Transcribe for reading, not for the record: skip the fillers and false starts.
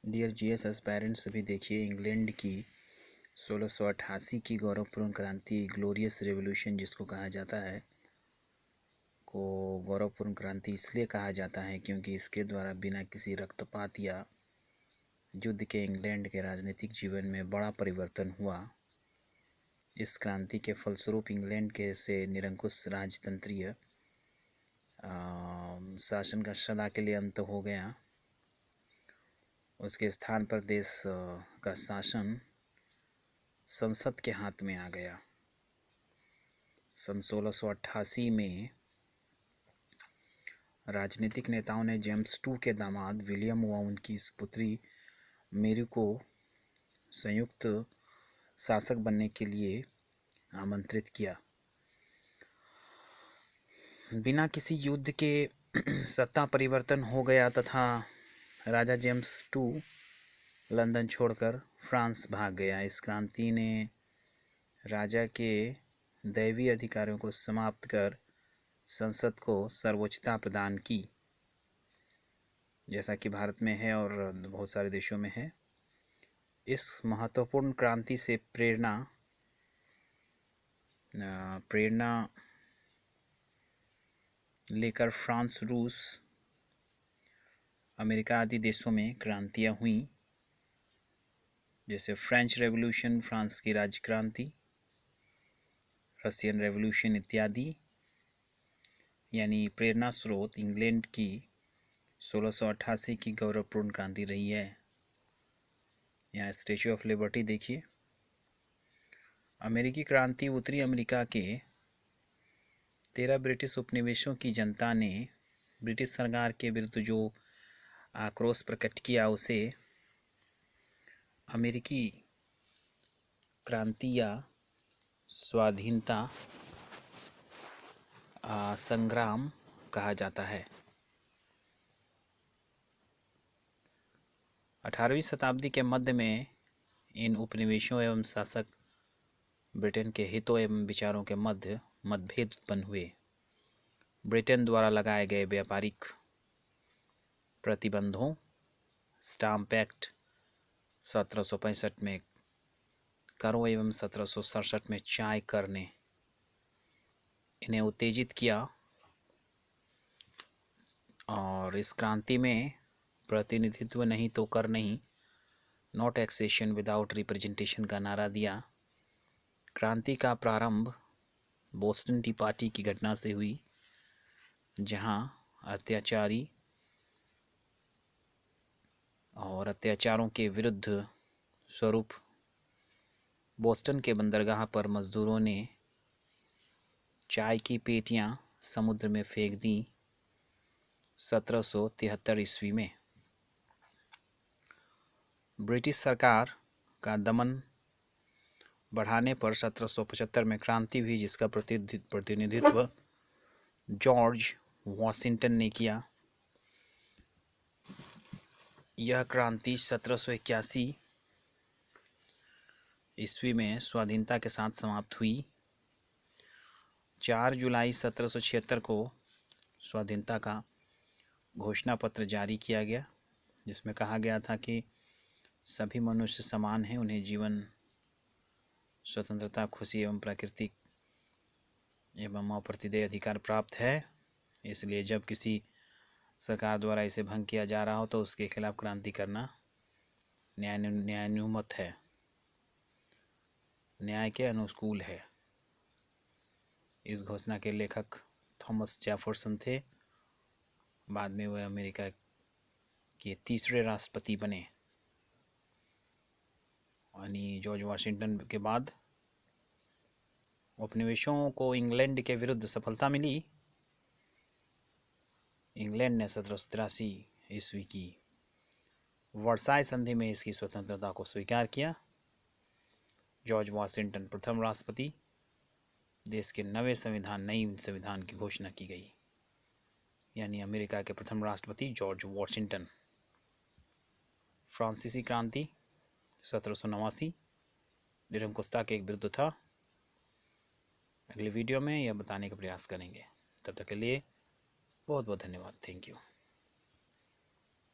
Dear GS aspirants, अभी देखिए England की 1688 की गौरवपूर्ण क्रांति, ग्लोरियस रेवोल्यूशन जिसको कहा जाता है, को गौरवपूर्ण क्रांति इसलिए कहा जाता है क्योंकि इसके द्वारा बिना किसी रक्तपात या युद्ध के इंग्लैंड के राजनीतिक जीवन में बड़ा परिवर्तन हुआ। इस क्रांति के फलस्वरूप इंग्लैंड के से निरंकुश राजतंत्रीय शासन का सदा के लिए अंत हो गया। उसके स्थान पर देश का शासन संसद के हाथ में आ गया। सन 1688 में राजनीतिक नेताओं ने जेम्स II के दामाद विलियम व उनकी पुत्री मेरी को संयुक्त शासक बनने के लिए आमंत्रित किया। बिना किसी युद्ध के सत्ता परिवर्तन हो गया तथा राजा जेम्स II लंदन छोड़कर फ्रांस भाग गया। इस क्रांति ने राजा के दैवीय अधिकारों को समाप्त कर संसद को सर्वोच्चता प्रदान की, जैसा कि भारत में है और बहुत सारे देशों में है। इस महत्वपूर्ण क्रांति से प्रेरणा लेकर फ्रांस, रूस, अमेरिका आदि देशों में क्रांतियाँ हुई, जैसे फ्रेंच रेवोल्यूशन, फ्रांस की राज्य क्रांति, रशियन रेवोल्यूशन इत्यादि। यानी प्रेरणा स्रोत इंग्लैंड की 1688 की गौरवपूर्ण क्रांति रही है। यहाँ स्टैच्यू ऑफ लिबर्टी देखिए। अमेरिकी क्रांति, उत्तरी अमेरिका के 13 ब्रिटिश उपनिवेशों की जनता ने ब्रिटिश सरकार के विरुद्ध जो आक्रोश प्रकट किया उसे अमेरिकी क्रांति या स्वाधीनता संग्राम कहा जाता है। 18वीं शताब्दी के मध्य में इन उपनिवेशों एवं शासक ब्रिटेन के हितों एवं विचारों के मध्य मतभेद उत्पन्न हुए। ब्रिटेन द्वारा लगाए गए व्यापारिक प्रतिबंधों, स्टाम्प एक्ट 1765 में करों एवं 1767 में चाय कर ने इन्हें उत्तेजित किया और इस क्रांति में प्रतिनिधित्व नहीं तो कर नहीं, नो टैक्सेशन विदाउट रिप्रेजेंटेशन का नारा दिया। क्रांति का प्रारंभ बोस्टन टी पार्टी की घटना से हुई, जहां अत्याचारी और अत्याचारों के विरुद्ध स्वरूप बोस्टन के बंदरगाह पर मजदूरों ने चाय की पेटियां समुद्र में फेंक दी। 1773 ईस्वी में ब्रिटिश सरकार का दमन बढ़ाने पर 1775 में क्रांति हुई, जिसका प्रतिनिधित्व जॉर्ज वॉशिंगटन ने किया। यह क्रांति 1781 ईस्वी में स्वाधीनता के साथ समाप्त हुई। 4 जुलाई 1776 को स्वाधीनता का घोषणा पत्र जारी किया गया, जिसमें कहा गया था कि सभी मनुष्य समान हैं, उन्हें जीवन, स्वतंत्रता, खुशी एवं प्राकृतिक एवं अप्रतिदेय अधिकार प्राप्त है। इसलिए जब किसी सरकार द्वारा इसे भंग किया जा रहा हो तो उसके खिलाफ क्रांति करना न्यायानुमत है, न्याय के अनुकूल है। इस घोषणा के लेखक थॉमस जेफरसन थे। बाद में वह अमेरिका के तीसरे राष्ट्रपति बने। यानी जॉर्ज वॉशिंगटन के बाद उपनिवेशों को इंग्लैंड के विरुद्ध सफलता मिली। इंग्लैंड ने 1783 ईस्वी की वर्साई संधि में इसकी स्वतंत्रता को स्वीकार किया। जॉर्ज वॉशिंगटन प्रथम राष्ट्रपति, देश के नए संविधान की घोषणा की गई। यानी अमेरिका के प्रथम राष्ट्रपति जॉर्ज वॉशिंगटन। फ्रांसीसी क्रांति 1789 निरंकुशता के एक विरुद्ध था। अगले वीडियो में यह बताने का प्रयास करेंगे। तब तक के लिए बहुत बहुत धन्यवाद। Thank you.